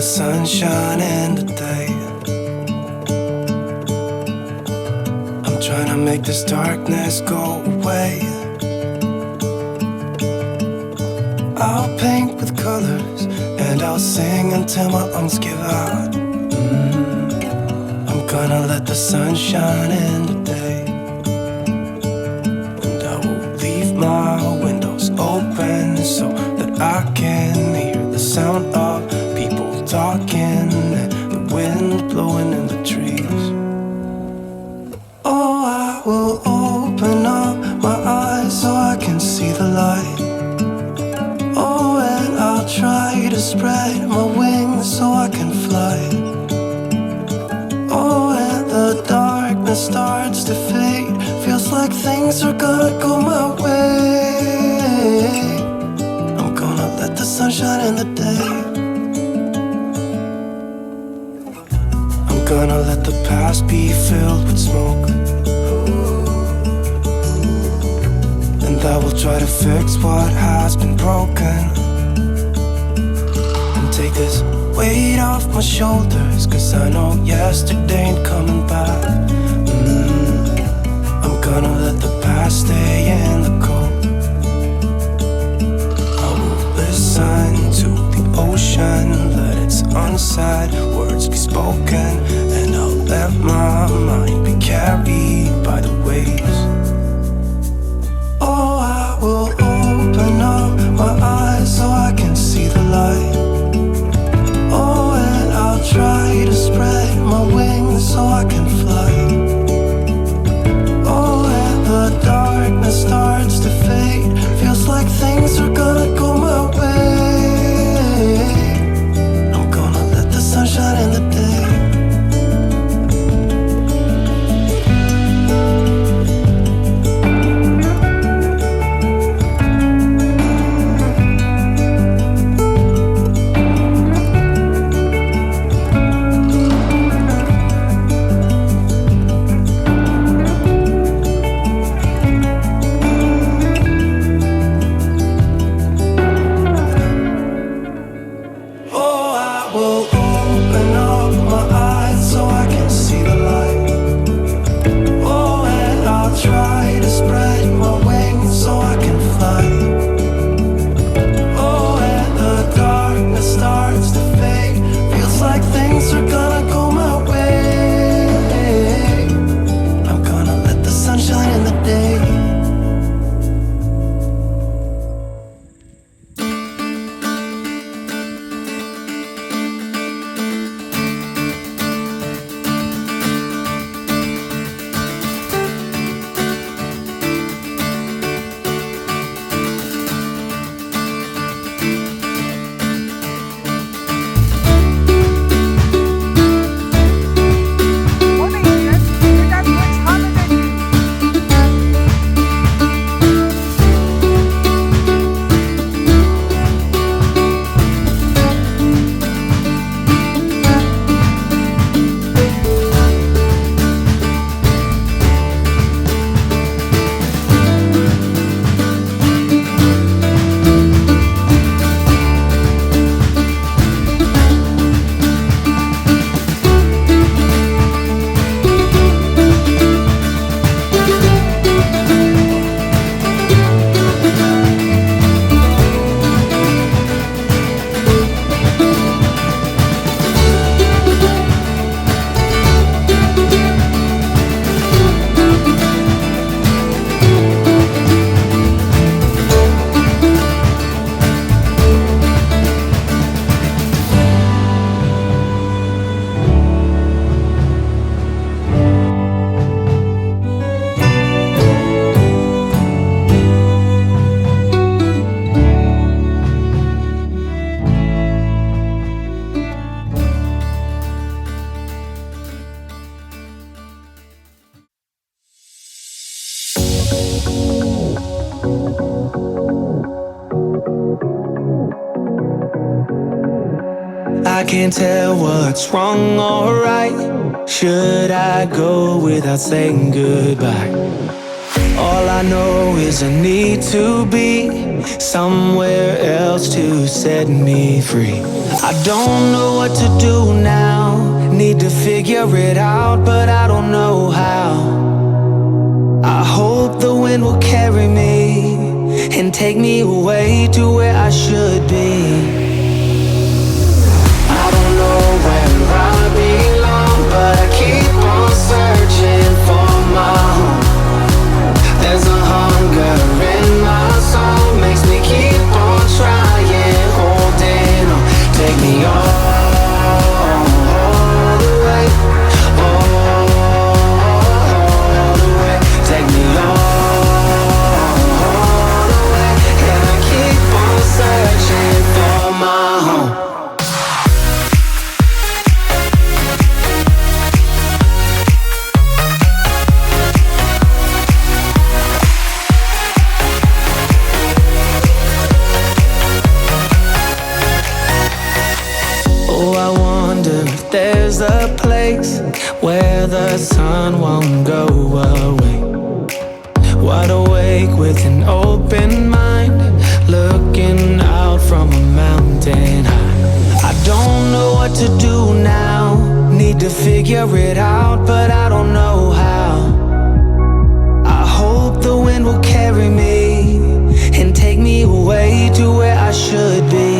the sun shine in today. I'm trying to make this darkness go away. I'll paint with colors and I'll sing until my lungs give out. I'm gonna let the sun shine in today. And I will leave my windows open so that I can hear the sound of people talking and the wind blowing in the trees. Oh, I will open up my eyes so I can see the light. Oh, and I'll try to spread my wings so I can fly. Oh, and the darkness starts to fade. Feels like things are gonna go my way. I'm gonna let the sun shine in the day. I'm gonna let the past be filled with smoke, and I will try to fix what has been broken, and take this weight off my shoulders, 'cause I know yesterday ain't coming back. I'm gonna let the past stay in the cold. I will listen to the ocean, let its unsaid words be spoken, and I'll let my mind be carried by the waves. Oh, I will open up my eyes so I can see the light. Oh, and I'll try to spread my wings so I can fly. Oh, and the darkness starts to fade. Feels like things are gonna go my way. I'm gonna let the sun shine in the day. I can't tell what's wrong or right. Should I go without saying goodbye? All All I know is I need to be somewhere else to set me free. I don't know what to do now, need to figure it out, but I don't know how. I hope the wind will carry me and take me away to where I should be. I don't know where I belong, but I keep on searching for my home. There's a hunger in my soul, makes me keep on trying, holding on. Take me all the way, all the way. Take me all the way, and I keep on searching for my home. Oh, I wonder if there's a place where the sun won't go away. Wide awake with an open mind, looking out from a mountain high. I don't know what to do now, need to figure it out, but I don't know how. I hope the wind will carry me and take me away to where I should be.